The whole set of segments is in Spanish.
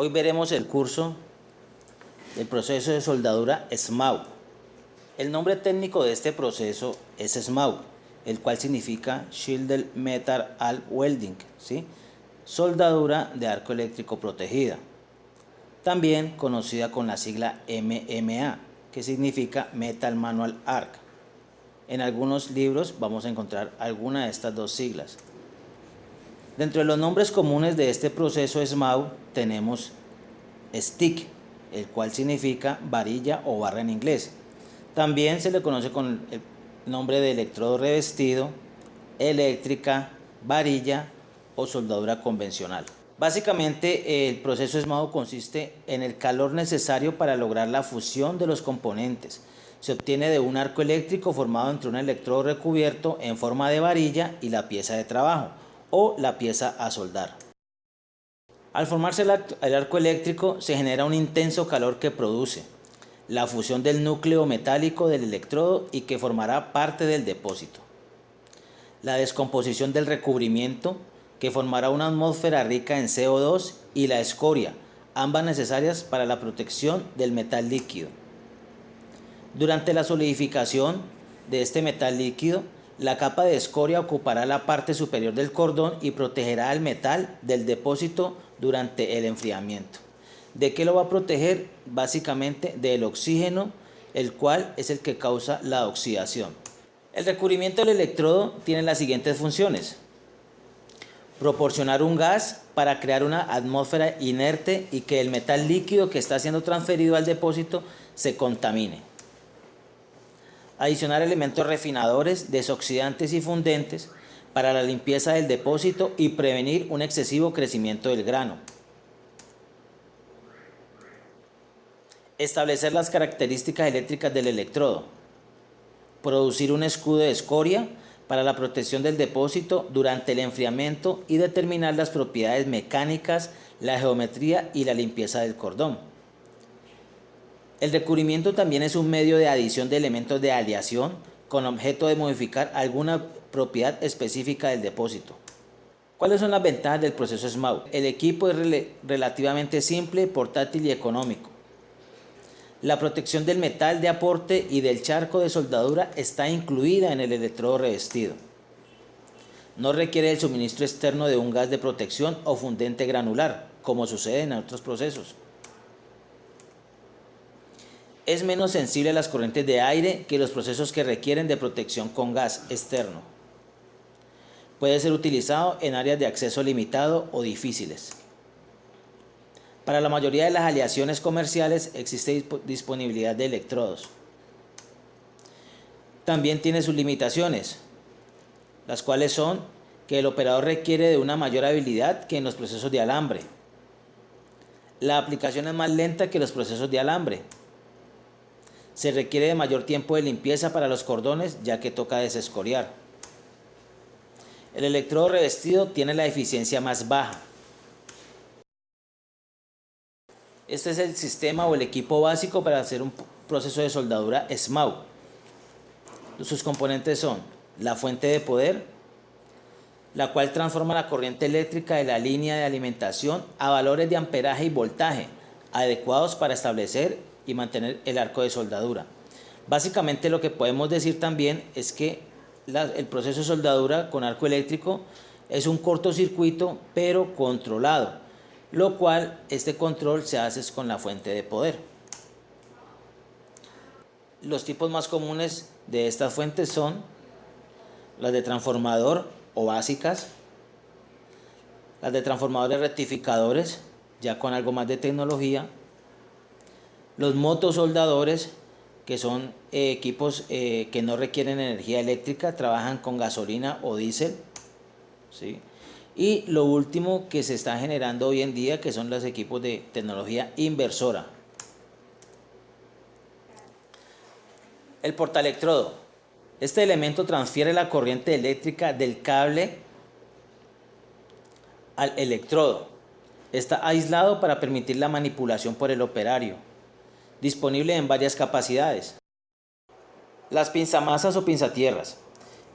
Hoy veremos el curso del proceso de soldadura SMAW. El nombre técnico de este proceso es SMAW, el cual significa Shielded Metal Arc Welding, ¿sí? Soldadura de arco eléctrico protegida, también conocida con la sigla MMA, que significa Metal Manual Arc. En algunos libros vamos a encontrar alguna de estas dos siglas. Dentro de los nombres comunes de este proceso SMAW tenemos stick, el cual significa varilla o barra en inglés. También se le conoce con el nombre de electrodo revestido, eléctrica, varilla o soldadura convencional. Básicamente el proceso SMAW consiste en el calor necesario para lograr la fusión de los componentes. Se obtiene de un arco eléctrico formado entre un electrodo recubierto en forma de varilla y la pieza de trabajo o la pieza a soldar. Al formarse el arco eléctrico se genera un intenso calor que produce la fusión del núcleo metálico del electrodo y que formará parte del depósito. La descomposición del recubrimiento que formará una atmósfera rica en CO2 y la escoria, ambas necesarias para la protección del metal líquido. Durante la solidificación de este metal líquido, la capa de escoria ocupará la parte superior del cordón y protegerá el metal del depósito durante el enfriamiento. ¿De qué lo va a proteger? Básicamente del oxígeno, el cual es el que causa la oxidación. El recubrimiento del electrodo tiene las siguientes funciones: proporcionar un gas para crear una atmósfera inerte y que el metal líquido que está siendo transferido al depósito se contamine. Adicionar elementos refinadores, desoxidantes y fundentes para la limpieza del depósito y prevenir un excesivo crecimiento del grano. Establecer las características eléctricas del electrodo. Producir un escudo de escoria para la protección del depósito durante el enfriamiento y determinar las propiedades mecánicas, la geometría y la limpieza del cordón. El recubrimiento también es un medio de adición de elementos de aleación con objeto de modificar alguna propiedad específica del depósito. ¿Cuáles son las ventajas del proceso SMAW? El equipo es relativamente simple, portátil y económico. La protección del metal de aporte y del charco de soldadura está incluida en el electrodo revestido. No requiere el suministro externo de un gas de protección o fundente granular, como sucede en otros procesos. Es menos sensible a las corrientes de aire que los procesos que requieren de protección con gas externo. Puede ser utilizado en áreas de acceso limitado o difíciles. Para la mayoría de las aleaciones comerciales existe disponibilidad de electrodos. También tiene sus limitaciones, las cuales son que el operador requiere de una mayor habilidad que en los procesos de alambre. La aplicación es más lenta que los procesos de alambre. Se requiere de mayor tiempo de limpieza para los cordones, ya que toca desescoriar. El electrodo revestido tiene la eficiencia más baja. Este es el sistema o el equipo básico para hacer un proceso de soldadura SMAW. Sus componentes son la fuente de poder, la cual transforma la corriente eléctrica de la línea de alimentación a valores de amperaje y voltaje adecuados para establecer y mantener el arco de soldadura. Básicamente lo que podemos decir también es que el proceso de soldadura con arco eléctrico es un cortocircuito pero controlado, lo cual este control se hace con la fuente de poder. Los tipos más comunes de estas fuentes son las de transformador o básicas, las de transformadores rectificadores, ya con algo más de tecnología, los motosoldadores, que son equipos que no requieren energía eléctrica, trabajan con gasolina o diésel, ¿sí? Y lo último que se está generando hoy en día, que son los equipos de tecnología inversora. El portaelectrodo. Este elemento transfiere la corriente eléctrica del cable al electrodo. Está aislado para permitir la manipulación por el operario. Disponible en varias capacidades. Las pinzamasas o pinzatierras.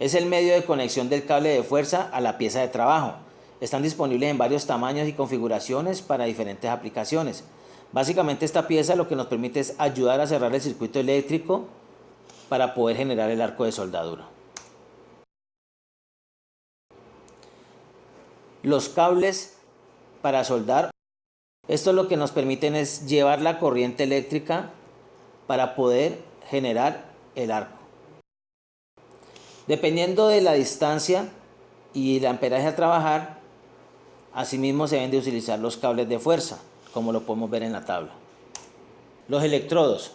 Es el medio de conexión del cable de fuerza a la pieza de trabajo. Están disponibles en varios tamaños y configuraciones para diferentes aplicaciones. Básicamente esta pieza lo que nos permite es ayudar a cerrar el circuito eléctrico para poder generar el arco de soldadura. Los cables para soldar, esto lo que nos permiten es llevar la corriente eléctrica para poder generar el arco. Dependiendo de la distancia y el amperaje a trabajar, asimismo se deben de utilizar los cables de fuerza, como lo podemos ver en la tabla. Los electrodos.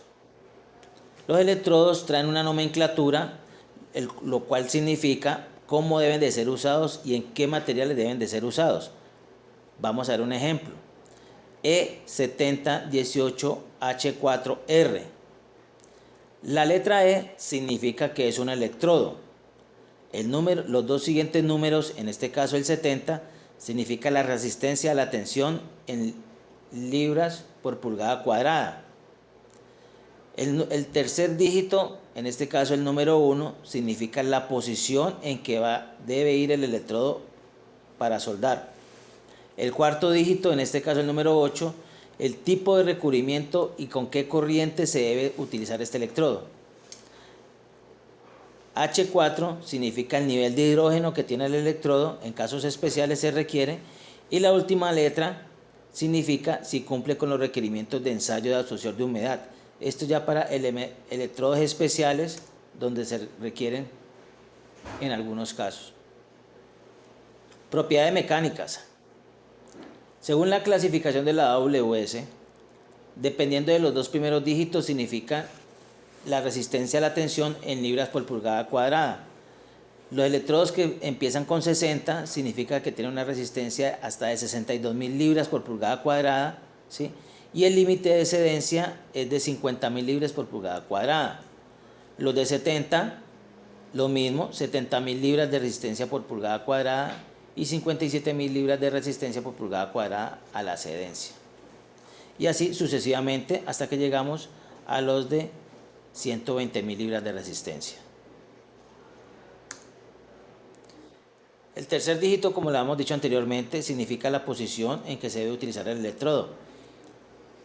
Los electrodos traen una nomenclatura, lo cual significa cómo deben de ser usados y en qué materiales deben de ser usados. Vamos a ver un ejemplo. E7018H4R. La letra E significa que es un electrodo. Los dos siguientes números, en este caso el 70, significa la resistencia a la tensión en libras por pulgada cuadrada. El tercer dígito, en este caso el número 1, significa la posición en que debe ir el electrodo para soldar. El cuarto dígito, en este caso el número 8, el tipo de recubrimiento y con qué corriente se debe utilizar este electrodo. H4 significa el nivel de hidrógeno que tiene el electrodo, en casos especiales se requiere, y la última letra significa si cumple con los requerimientos de ensayo de absorción de humedad. Esto ya para electrodos especiales donde se requieren en algunos casos. Propiedades mecánicas. Según la clasificación de la AWS, dependiendo de los dos primeros dígitos significa la resistencia a la tensión en libras por pulgada cuadrada. Los electrodos que empiezan con 60 significa que tienen una resistencia hasta de 62.000 libras por pulgada cuadrada, ¿sí? Y el límite de excedencia es de 50.000 libras por pulgada cuadrada. Los de 70, lo mismo, 70.000 libras de resistencia por pulgada cuadrada y 57.000 libras de resistencia por pulgada cuadrada a la excedencia. Y así sucesivamente hasta que llegamos a los de 120.000 libras de resistencia. El tercer dígito, como lo hemos dicho anteriormente, significa la posición en que se debe utilizar el electrodo.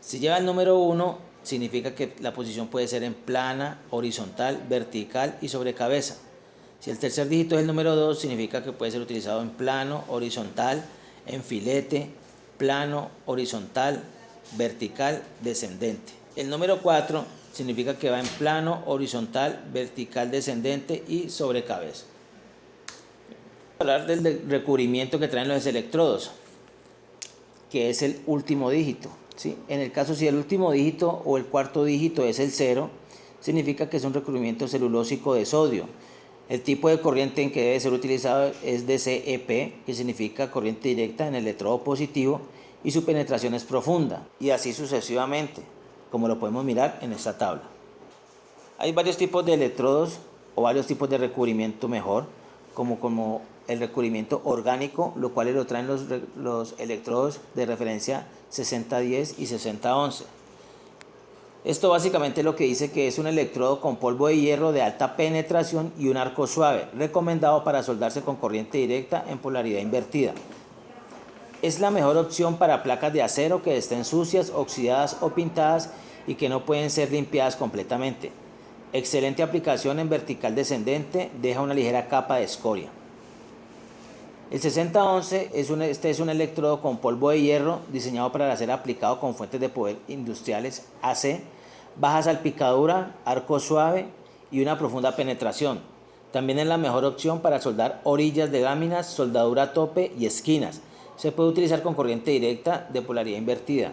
Si lleva el número 1, significa que la posición puede ser en plana, horizontal, vertical y sobre cabeza. Si el tercer dígito es el número 2, significa que puede ser utilizado en plano, horizontal, en filete, plano, horizontal, vertical, descendente. El número 4 significa que va en plano, horizontal, vertical, descendente y sobre cabeza. Vamos a hablar del recubrimiento que traen los electrodos, que es el último dígito, ¿sí? En el caso si el último dígito o el cuarto dígito es el 0, significa que es un recubrimiento celulósico de sodio. El tipo de corriente en que debe ser utilizado es DCEP, que significa corriente directa en el electrodo positivo, y su penetración es profunda, y así sucesivamente, como lo podemos mirar en esta tabla. Hay varios tipos de electrodos o varios tipos de recubrimiento mejor, como el recubrimiento orgánico, lo cual lo traen los electrodos de referencia 6010 y 6011. Esto básicamente lo que dice que es un electrodo con polvo de hierro de alta penetración y un arco suave, recomendado para soldarse con corriente directa en polaridad invertida. Es la mejor opción para placas de acero que estén sucias, oxidadas o pintadas y que no pueden ser limpiadas completamente. Excelente aplicación en vertical descendente, deja una ligera capa de escoria. El 6011 es un electrodo con polvo de hierro diseñado para ser aplicado con fuentes de poder industriales AC, baja salpicadura, arco suave y una profunda penetración. También es la mejor opción para soldar orillas de láminas, soldadura a tope y esquinas. Se puede utilizar con corriente directa de polaridad invertida.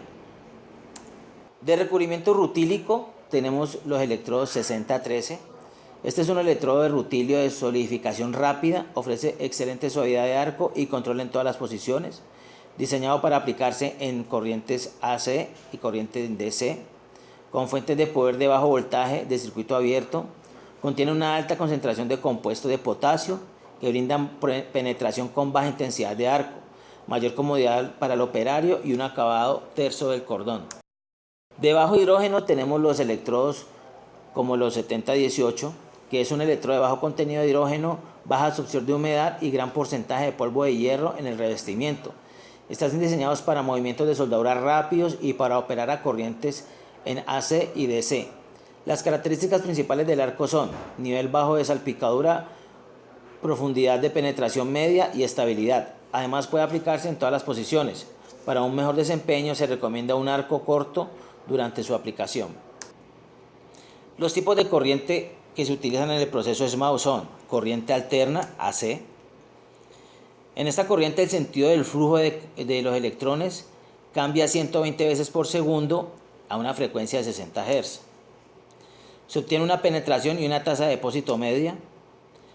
De recubrimiento rutílico tenemos los electrodos 6013. Este es un electrodo de rutilio de solidificación rápida, ofrece excelente suavidad de arco y control en todas las posiciones, diseñado para aplicarse en corrientes AC y corrientes DC, con fuentes de poder de bajo voltaje de circuito abierto, contiene una alta concentración de compuesto de potasio que brindan penetración con baja intensidad de arco, mayor comodidad para el operario y un acabado terso del cordón. De bajo hidrógeno tenemos los electrodos como los 7018, que es un electrodo de bajo contenido de hidrógeno, baja absorción de humedad y gran porcentaje de polvo de hierro en el revestimiento. Están diseñados para movimientos de soldadura rápidos y para operar a corrientes en AC y DC. Las características principales del arco son nivel bajo de salpicadura, profundidad de penetración media y estabilidad. Además puede aplicarse en todas las posiciones. Para un mejor desempeño se recomienda un arco corto durante su aplicación. Los tipos de corriente que se utilizan en el proceso SMAU son corriente alterna, AC. En esta corriente el sentido del flujo de los electrones cambia 120 veces por segundo a una frecuencia de 60 Hz. Se obtiene una penetración y una tasa de depósito media,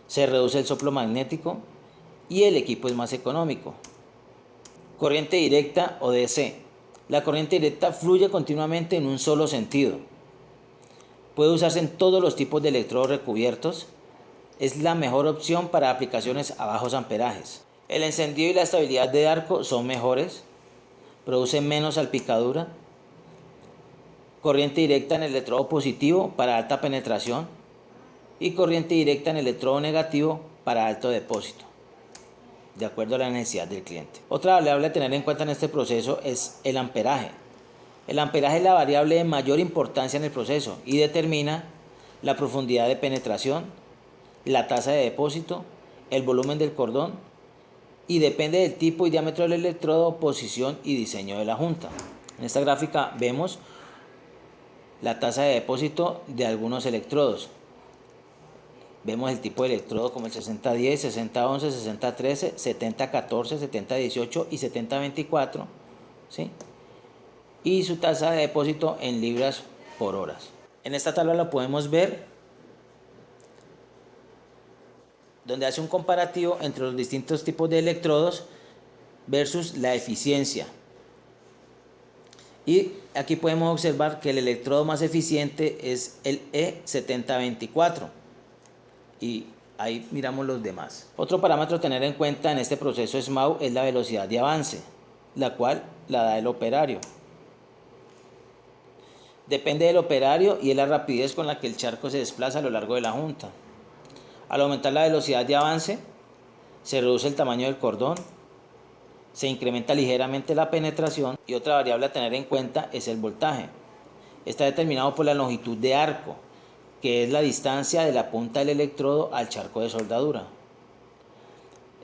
se reduce el soplo magnético y el equipo es más económico. Corriente directa o DC. La corriente directa fluye continuamente en un solo sentido. Puede usarse en todos los tipos de electrodos recubiertos. Es la mejor opción para aplicaciones a bajos amperajes. El encendido y la estabilidad de arco son mejores. Produce menos salpicadura. Corriente directa en el electrodo positivo para alta penetración. Y corriente directa en el electrodo negativo para alto depósito, de acuerdo a la necesidad del cliente. Otra variable a tener en cuenta en este proceso es el amperaje. El amperaje es la variable de mayor importancia en el proceso y determina la profundidad de penetración, la tasa de depósito, el volumen del cordón y depende del tipo y diámetro del electrodo, posición y diseño de la junta. En esta gráfica vemos la tasa de depósito de algunos electrodos. Vemos el tipo de electrodo como el 6010, 6011, 6013, 7014, 7018 y 7024, ¿sí? Y su tasa de depósito en libras por horas. En esta tabla lo podemos ver, donde hace un comparativo entre los distintos tipos de electrodos versus la eficiencia. Y aquí podemos observar que el electrodo más eficiente es el E7024. Y ahí miramos los demás. Otro parámetro a tener en cuenta en este proceso SMAU es la velocidad de avance, la cual la da el operario. Depende del operario y es la rapidez con la que el charco se desplaza a lo largo de la junta. Al aumentar la velocidad de avance, se reduce el tamaño del cordón, se incrementa ligeramente la penetración y otra variable a tener en cuenta es el voltaje. Está determinado por la longitud de arco, que es la distancia de la punta del electrodo al charco de soldadura.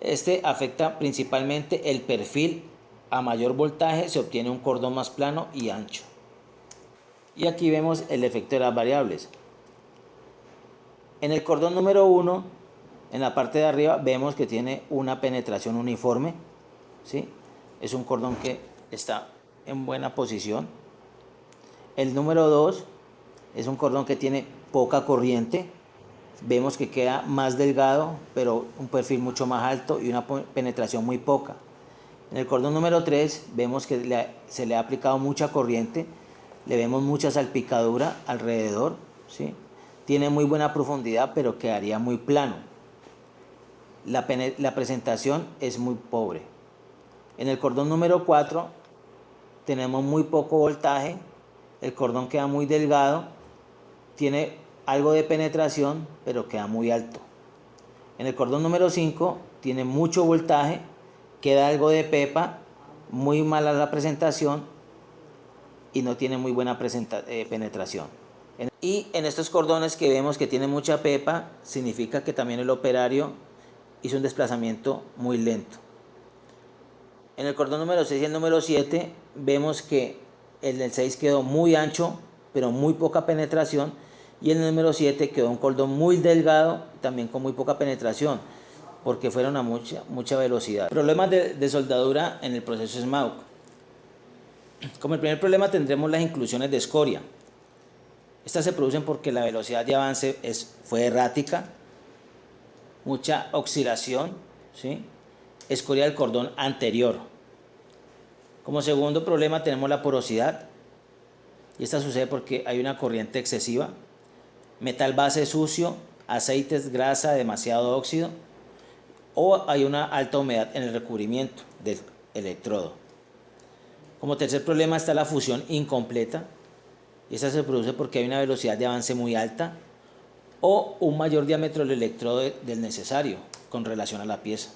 Este afecta principalmente el perfil. A mayor voltaje se obtiene un cordón más plano y ancho. Y aquí vemos el efecto de las variables. En el cordón número 1, en la parte de arriba, vemos que tiene una penetración uniforme, ¿sí? Es un cordón que está en buena posición. El número 2 es un cordón que tiene poca corriente. Vemos que queda más delgado, pero un perfil mucho más alto y una penetración muy poca. En el cordón número 3 vemos que se le ha aplicado mucha corriente, le vemos mucha salpicadura alrededor, ¿sí? Tiene muy buena profundidad, pero quedaría muy plano. La presentación es muy pobre. En el cordón número 4 tenemos muy poco voltaje, el cordón queda muy delgado, tiene algo de penetración, pero queda muy alto. En el cordón número 5 tiene mucho voltaje, queda algo de pepa, muy mala la presentación y no tiene muy buena penetración. Y en estos cordones que vemos que tiene mucha pepa, significa que también el operario hizo un desplazamiento muy lento. En el cordón número 6 y el número 7 vemos que el del 6 quedó muy ancho, pero muy poca penetración, y el número 7 quedó un cordón muy delgado, también con muy poca penetración, porque fueron a mucha velocidad. Problemas de soldadura en el proceso SMAUC. Como el primer problema tendremos las inclusiones de escoria. Estas se producen porque la velocidad de avance fue errática, mucha oscilación, ¿sí? Escoria del cordón anterior. Como segundo problema tenemos la porosidad, y esta sucede porque hay una corriente excesiva, metal base sucio, aceites, grasa, demasiado óxido, o hay una alta humedad en el recubrimiento del electrodo. Como tercer problema está la fusión incompleta, y esta se produce porque hay una velocidad de avance muy alta o un mayor diámetro del electrodo del necesario con relación a la pieza.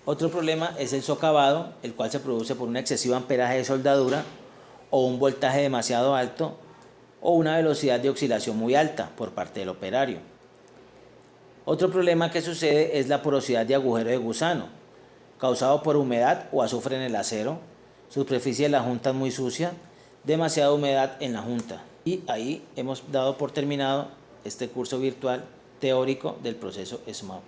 Otro problema es el socavado, el cual se produce por un excesivo amperaje de soldadura o un voltaje demasiado alto o una velocidad de oscilación muy alta por parte del operario. Otro problema que sucede es la porosidad de agujero de gusano, causado por humedad o azufre en el acero, superficie de la junta muy sucia, demasiada humedad en la junta. Y ahí hemos dado por terminado este curso virtual teórico del proceso SMAP.